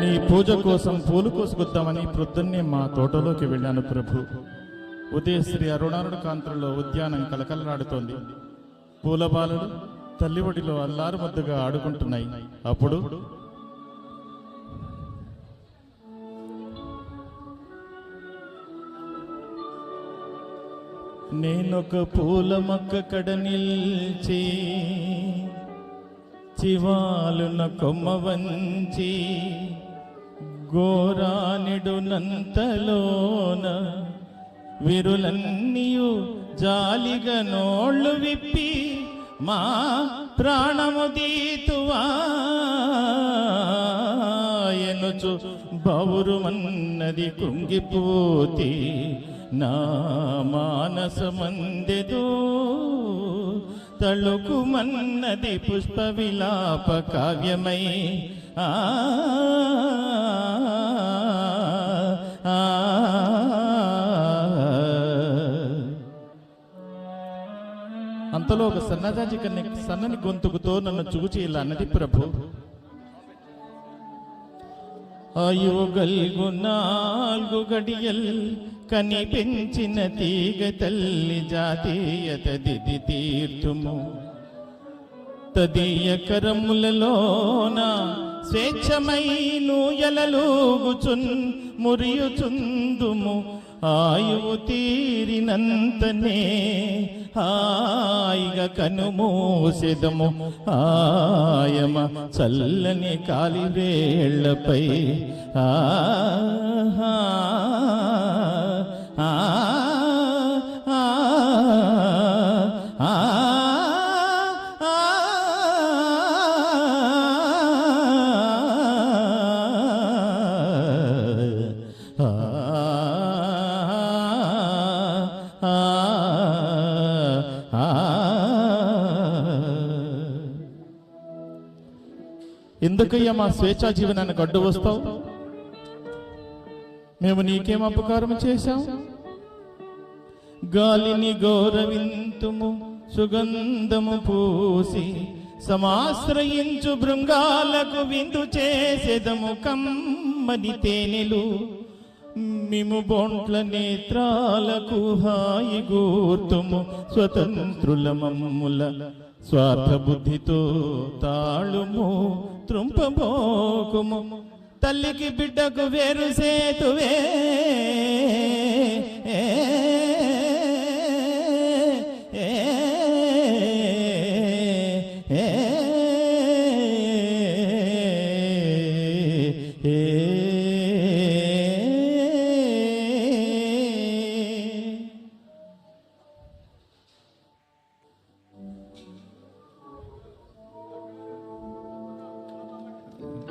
నీ పూజ కోసం పూలు కోసుకొద్దామని ప్రొద్దున్నే మా తోటలోకి వెళ్ళాను ప్రభు. ఉదయశ్రీ అరుణారుడు కాంతులలో ఉద్యానం కలకలలాడుతోంది. పూలబాలలు తల్లివడిలో అల్లారు ముద్దుగా ఆడుకుంటున్నాయి. అప్పుడు నేనొక పూల మొక్క కడ నిల్చి చివాలున కొమ్మ వంచి గోరానిడు నంతలోన విరులన్నీయు జాలిగా నోళ్ళు విప్పి మా ప్రాణము దీతువాయనుచు బౌరుమన్నది కృంగిపోతి నా మానసమందెదో తళుకుమన్నది పుష్ప విలాప కావ్యమై అంతలో ఒక సన్నజాజి కన్య సన్నని గొంతుకుతో నన్ను చూచి ఇలా అన్నది ప్రభు. అయోగల్గు 4 గడియల్ కని పెంచిన తీగ తల్లి జాతీయత దిది తీర్థము తదీయ కరములలోన స్వేచ్ఛమై నూయలూగుచున్ మురియుచుందుము ఆయువు తీరినంతనే హాయిగా కనుమూసెదము ఆయమ చల్లని కాలివేళ్లపై ఎందుకయ్యా మా స్వేచ్ఛా జీవనాన్ని గడ్డు వస్తావు? మేము నీకేం అపకారం చేశాం? గాలిని గౌరవింతుము సుగంధము పూసి సమాశ్రయించు బృంగాలకు విందు చేసేదము కమ్మని తేనెలు మిము బొంట్ల నేత్రాలకు హాయి గూర్తుము స్వతంత్రుల మమ్ముల స్వార్థ బుద్ధితో తాళుము త్రుంపబోకుము తల్లికి బిడ్డకు వేరు సేతువే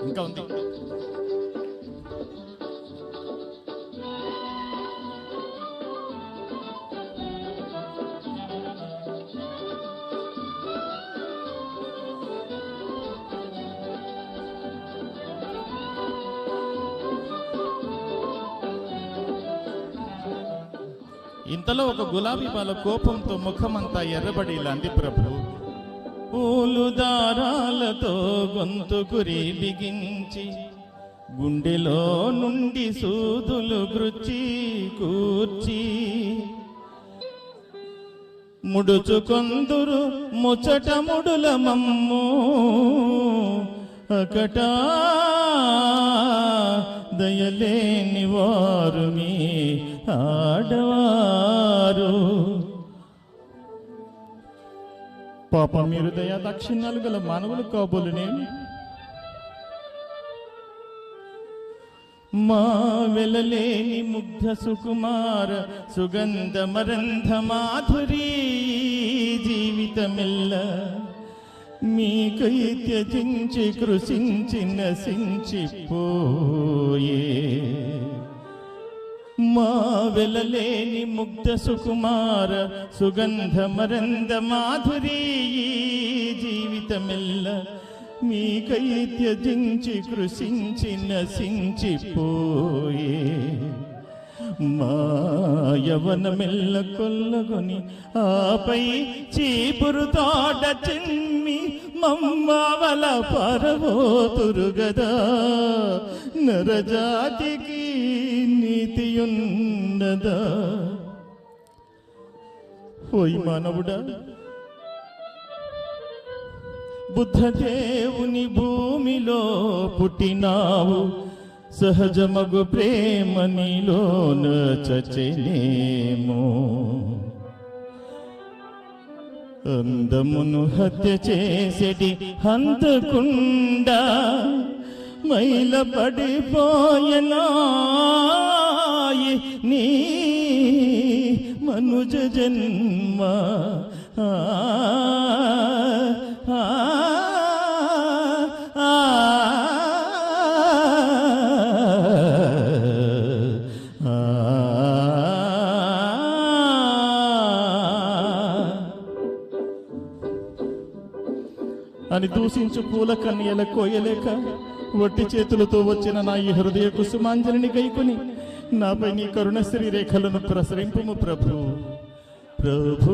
ఇంకా ఉంది. ఇంతలో ఒక గులాబీ బాల కోపంతో ముఖమంతా ఎర్రబడి లాంటి ప్రభు పూలు దారాలతో గొంతు కురి బిగించి గుండెలో నుండి సూదులు గృచ్చి కూర్చి ముడుచుకొందురు ముచ్చట ముడుల మమ్ము అకటా దయలేని వారు మీ ఆడవారు. పాప మీరు దయా దాక్షిణ్యాలు గల మానవులు కాబోలునేమి? మా వెలలేని ముగ్ధ సుకుమార సుగంధ మరంధ మాధురీ జీవితమెల్ల మీకై త్యజించి కృషించి నశించిపోయే. మా వెలలేని ముగ్ధ సుకుమార సుగంధ మరంద మాధురీ జీవితమెల్ల మీకై త్యజించి కృషించి నశించిపోయే. మా యవనమెల్ల కొల్లగొని ఆపై చీపురు తోట చిమ్మి మమ్మవల పరవోతురు గదా నరజాతికి నీతియున్నదా? ఓయ్ మానవుడా, బుద్ధదేవుని భూమిలో పుట్టినావు, సహజమగు ప్రేమ నీలోన చచెనేమో. అందమును హత్య చేసేటి హంతకుండా మైల పడిపోయనాయి నీ మనుజ జన్మ. అని దూషించు పూల కన్యల కోయలేక వట్టి చేతులతో వచ్చిన నా ఈ హృదయ కుసుమాంజలిని గైకొని నాపై నీ కరుణశ్రీ రేఖలను ప్రసరింపుము ప్రభు. ప్రభు